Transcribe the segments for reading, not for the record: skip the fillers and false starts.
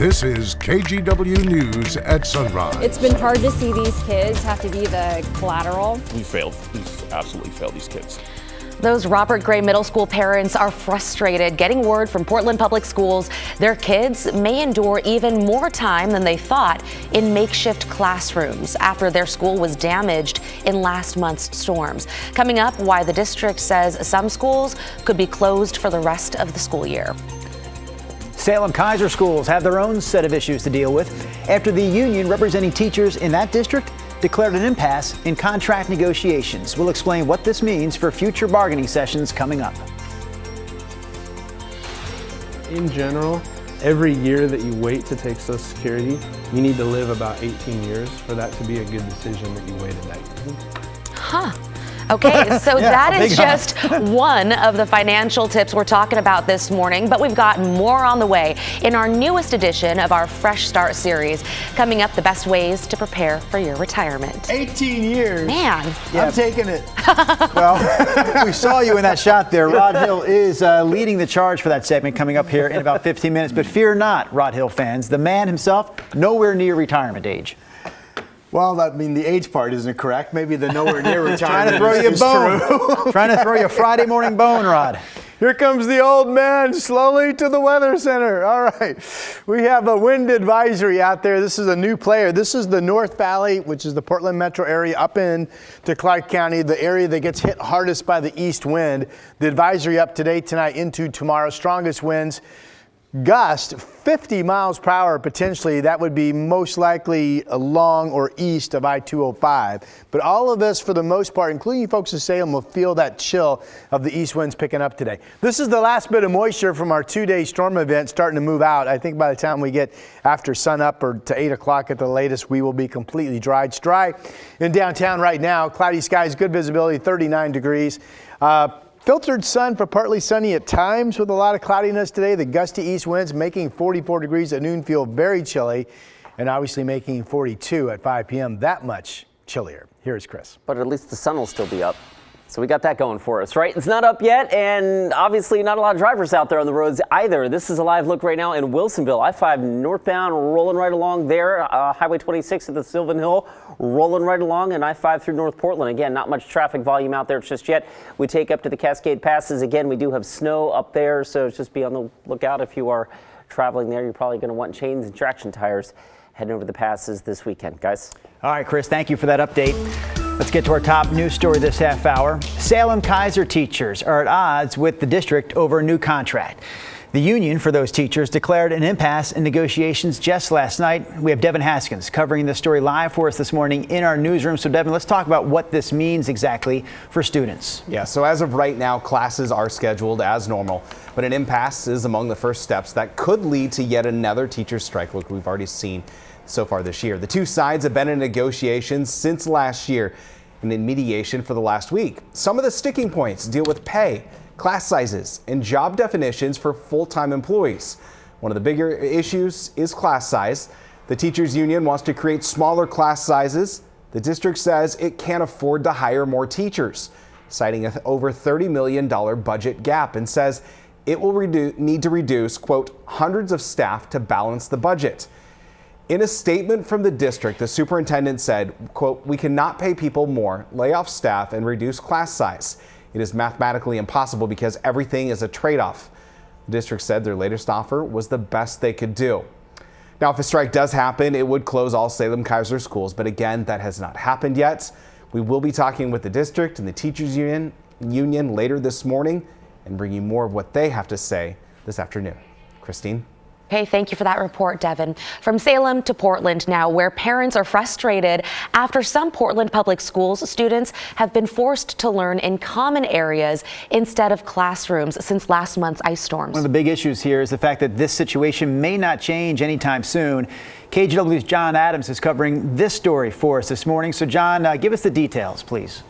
This is KGW News at Sunrise. It's been hard to see these kids have to be the collateral. We failed. We've absolutely failed these kids. Those Robert Gray Middle School parents are frustrated getting word from Portland Public Schools their kids may endure even more time than they thought in makeshift classrooms after their school was damaged in last month's storms. Coming up, why the district says some schools could be closed for the rest of the school year. Salem-Keizer schools have their own set of issues to deal with after the union representing teachers in that district declared an impasse in contract negotiations. We'll explain what this means for future bargaining sessions coming up. In general, every year that you wait to take Social Security, you need to live about 18 years for that to be a good decision that you waited that year. Huh. Okay, so that is just one of the financial tips we're talking about this morning, but we've got more on the way in our newest edition of our Fresh Start series. Coming up, the best ways to prepare for your retirement. 18 years. Man. Yeah. I'm taking it. Well, we saw you in that shot there. Rod Hill is leading the charge for that segment coming up here in about 15 minutes. But fear not, Rod Hill fans, the man himself nowhere near retirement age. Well, I mean, the age part isn't correct. Maybe the nowhere near retirement Trying to throw you a is bone. true. Trying to throw you a Friday morning bone, Rod. Here comes the old man slowly to the weather center. All right. We have a wind advisory out there. This is a new player. This is the North Valley, which is the Portland metro area up into Clark County, the area that gets hit hardest by the east wind. The advisory up today, tonight, into tomorrow. Strongest winds. Gust 50 miles per hour potentially. That would be most likely along or east of I-205. But all of us, for the most part, including folks in Salem, will feel that chill of the east winds picking up today. This is the last bit of moisture from our two-day storm event starting to move out. I think by the time we get after sunup or to 8 o'clock at the latest, we will be completely dry. It's dry in downtown right now. Cloudy skies, good visibility, 39 degrees. Filtered sun for partly sunny at times with a lot of cloudiness today. The gusty east winds making 44 degrees at noon feel very chilly, and obviously making 42 at 5 p.m. that much chillier. Here's Chris. But at least the sun will still be up. So we got that going for us, right? It's not up yet, and obviously not a lot of drivers out there on the roads either. This is a live look right now in Wilsonville. I-5 northbound rolling right along there. Highway 26 at the Sylvan Hill rolling right along, and I-5 through North Portland. Again, not much traffic volume out there just yet. We take up to the Cascade Passes. Again, we do have snow up there, so just be on the lookout if you are traveling there. You're probably going to want chains and traction tires heading over the passes this weekend, guys. All right, Chris, thank you for that update. Let's get to our top news story this half hour. Salem-Keizer teachers are at odds with the district over a new contract. The union for those teachers declared an impasse in negotiations just last night. We have Devin Haskins covering this story live for us this morning in our newsroom. So, Devin, let's talk about what this means exactly for students. Yeah, so as of right now, classes are scheduled as normal, but an impasse is among the first steps that could lead to yet another teacher strike, like we've already seen so far this year. The two sides have been in negotiations since last year and in mediation for the last week. Some of the sticking points deal with pay, class sizes, and job definitions for full-time employees. One of the bigger issues is class size. The teachers union wants to create smaller class sizes. The district says it can't afford to hire more teachers, citing an over $30 million budget gap, and says it will need to reduce, quote, hundreds of staff to balance the budget. In a statement from the district, the superintendent said, quote, we cannot pay people more, lay off staff, and reduce class size. It is mathematically impossible because everything is a trade-off. The district said their latest offer was the best they could do. Now, if a strike does happen, it would close all Salem-Keizer schools. But again, that has not happened yet. We will be talking with the district and the teachers union later this morning and bring you more of what they have to say this afternoon. Christine? Okay, thank you for that report, Devin. From Salem to Portland now, where parents are frustrated after some Portland public schools students have been forced to learn in common areas instead of classrooms since last month's ice storms. One of the big issues here is the fact that this situation may not change anytime soon. KGW's John Adams is covering this story for us this morning. So, John, give us the details, please.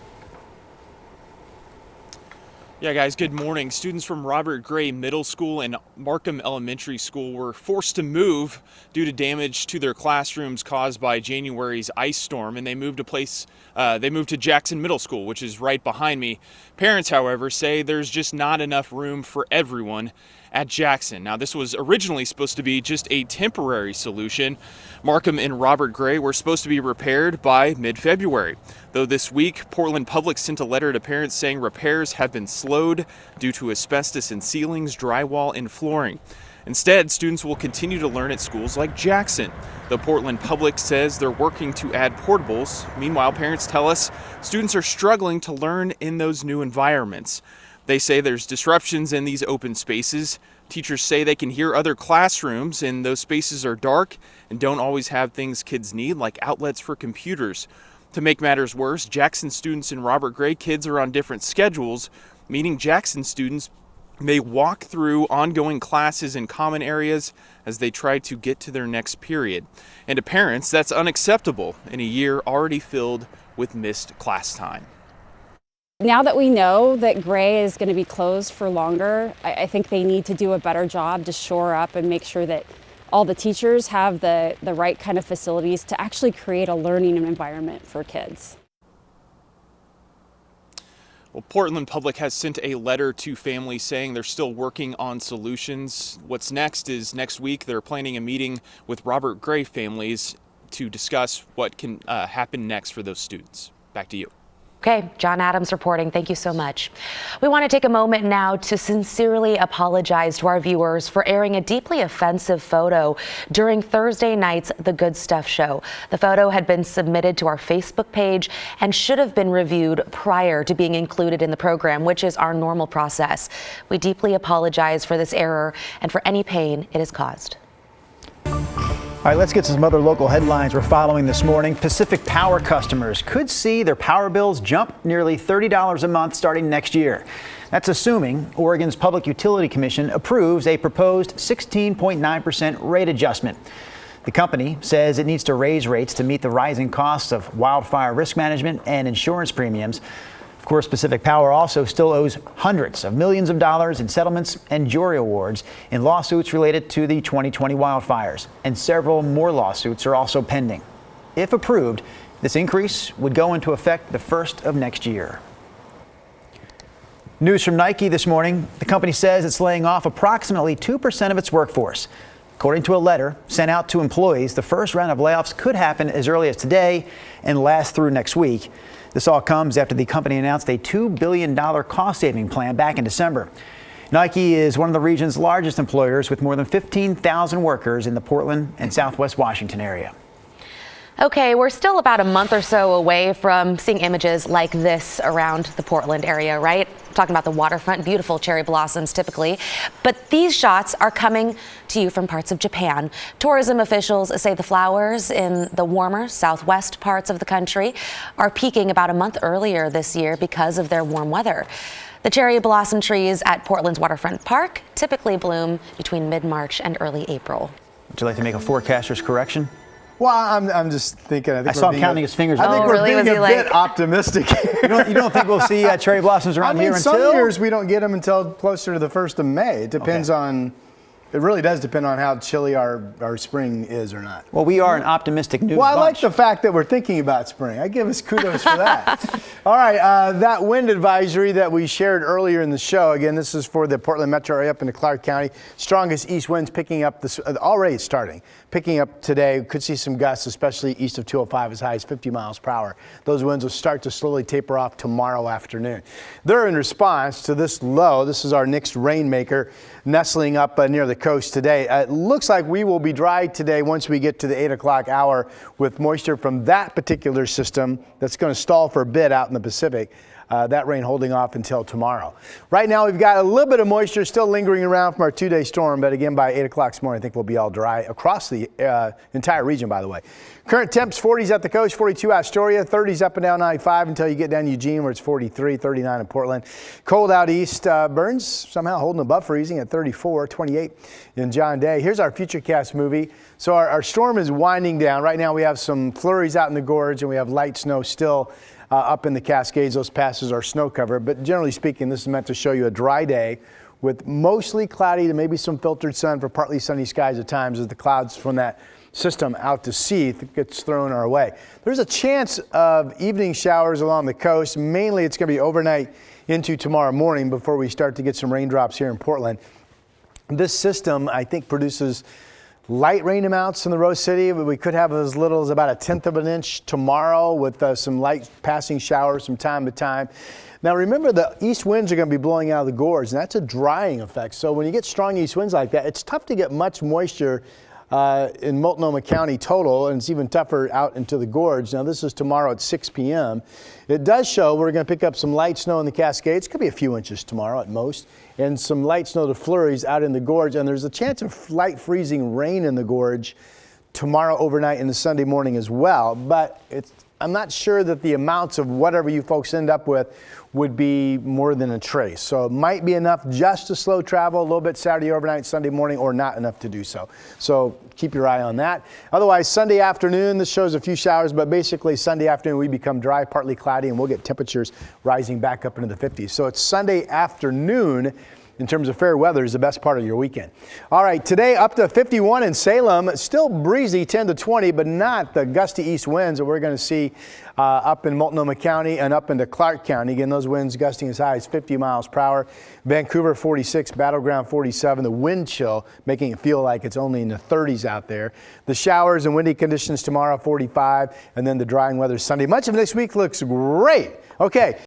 Yeah, guys, good morning. Students from Robert Gray Middle School and Markham Elementary School were forced to move due to damage to their classrooms caused by January's ice storm, and they moved to Jackson Middle School, which is right behind me. Parents, however, say there's just not enough room for everyone, at Jackson. Now, this was originally supposed to be just a temporary solution. Markham and Robert Gray were supposed to be repaired by mid-February. Though this week, Portland Public sent a letter to parents saying repairs have been slowed due to asbestos in ceilings, drywall, and flooring. Instead, students will continue to learn at schools like Jackson. The Portland Public says they're working to add portables. Meanwhile, parents tell us students are struggling to learn in those new environments. They say there's disruptions in these open spaces. Teachers say they can hear other classrooms, and those spaces are dark and don't always have things kids need, like outlets for computers. To make matters worse, Jackson students and Robert Gray kids are on different schedules, meaning Jackson students may walk through ongoing classes in common areas as they try to get to their next period. And to parents, that's unacceptable in a year already filled with missed class time. Now that we know that Gray is going to be closed for longer, I think they need to do a better job to shore up and make sure that all the teachers have the right kind of facilities to actually create a learning environment for kids. Well, Portland Public has sent a letter to families saying they're still working on solutions. What's next is next week they're planning a meeting with Robert Gray families to discuss what can happen next for those students. Back to you. Okay, John Adams reporting. Thank you so much. We want to take a moment now to sincerely apologize to our viewers for airing a deeply offensive photo during Thursday night's The Good Stuff show. The photo had been submitted to our Facebook page and should have been reviewed prior to being included in the program, which is our normal process. We deeply apologize for this error and for any pain it has caused. All right, let's get to some other local headlines we're following this morning. Pacific Power customers could see their power bills jump nearly $30 a month starting next year. That's assuming Oregon's Public Utility Commission approves a proposed 16.9% rate adjustment. The company says it needs to raise rates to meet the rising costs of wildfire risk management and insurance premiums. Of course, Pacific Power also still owes hundreds of millions of dollars in settlements and jury awards in lawsuits related to the 2020 wildfires, and several more lawsuits are also pending. If approved, this increase would go into effect the first of next year. News from Nike this morning. The company says it's laying off approximately 2% of its workforce. According to a letter sent out to employees, the first round of layoffs could happen as early as today and last through next week. This all comes after the company announced a $2 billion cost-saving plan back in December. Nike is one of the region's largest employers with more than 15,000 workers in the Portland and Southwest Washington area. Okay, we're still about a month or so away from seeing images like this around the Portland area, right? I'm talking about the waterfront, beautiful cherry blossoms typically. But these shots are coming to you from parts of Japan. Tourism officials say the flowers in the warmer southwest parts of the country are peaking about a month earlier this year because of their warm weather. The cherry blossom trees at Portland's Waterfront Park typically bloom between mid-March and early April. Would you like to make a forecaster's correction? Well, I'm just thinking. I saw him counting his fingers. I think we're being a bit optimistic. You don't think we'll see cherry blossoms around here until? Some years we don't get them until closer to the 1st of May. It depends on. It really does depend on how chilly our spring is or not. Well, we are an optimistic news bunch. I like the fact that we're thinking about spring. I give us kudos for that. All right, that wind advisory that we shared earlier in the show, again, this is for the Portland metro area up into Clark County. Strongest east winds picking up, already starting, picking up today. Could see some gusts, especially east of 205 as high as 50 miles per hour. Those winds will start to slowly taper off tomorrow afternoon. They're in response to this low. This is our next rainmaker nestling up near the coast today. It looks like we will be dry today once we get to the 8 o'clock hour with moisture from that particular system that's going to stall for a bit out in the Pacific. That rain holding off until tomorrow. Right now we've got a little bit of moisture still lingering around from our 2-day storm, but again by 8 o'clock this morning I think we'll be all dry across the entire region, by the way. Current temps 40s at the coast, 42 Astoria, 30s up and down 95 until you get down to Eugene where it's 43, 39 in Portland. Cold out east, Burns somehow holding above freezing at 34, 28 in John Day. Here's our Futurecast movie. So our storm is winding down. Right now we have some flurries out in the gorge and we have light snow still up in the Cascades. Those passes are snow covered, but generally speaking, this is meant to show you a dry day with mostly cloudy to maybe some filtered sun for partly sunny skies at times as the clouds from that system out to sea gets thrown our way. There's a chance of evening showers along the coast. Mainly it's going to be overnight into tomorrow morning before we start to get some raindrops here in Portland. This system, I think, produces light rain amounts in the Rose City. We could have as little as about 1/10 of an inch tomorrow with some light passing showers from time to time. Now remember, the east winds are going to be blowing out of the gorge, and that's a drying effect. So when you get strong east winds like that, it's tough to get much moisture in Multnomah County total, and it's even tougher out into the gorge. Now this is tomorrow at 6 p.m. It does show we're going to pick up some light snow in the Cascades. Could be a few inches tomorrow at most, and some light snow to flurries out in the gorge. And there's a chance of light freezing rain in the gorge tomorrow overnight and the Sunday morning as well. But I'm not sure that the amounts of whatever you folks end up with would be more than a trace. So it might be enough just to slow travel a little bit Saturday overnight, Sunday morning, or not enough to do so. So keep your eye on that. Otherwise, Sunday afternoon, this shows a few showers, but basically Sunday afternoon we become dry, partly cloudy, and we'll get temperatures rising back up into the 50s. So it's Sunday afternoon in terms of fair weather is the best part of your weekend. All right, today up to 51 in Salem. Still breezy 10 to 20, but not the gusty east winds that we're going to see up in Multnomah County and up into Clark County. Again, those winds gusting as high as 50 miles per hour. Vancouver 46, Battleground 47. The wind chill making it feel like it's only in the 30s out there. The showers and windy conditions tomorrow 45, and then the drying weather Sunday. Much of next week looks great. Okay.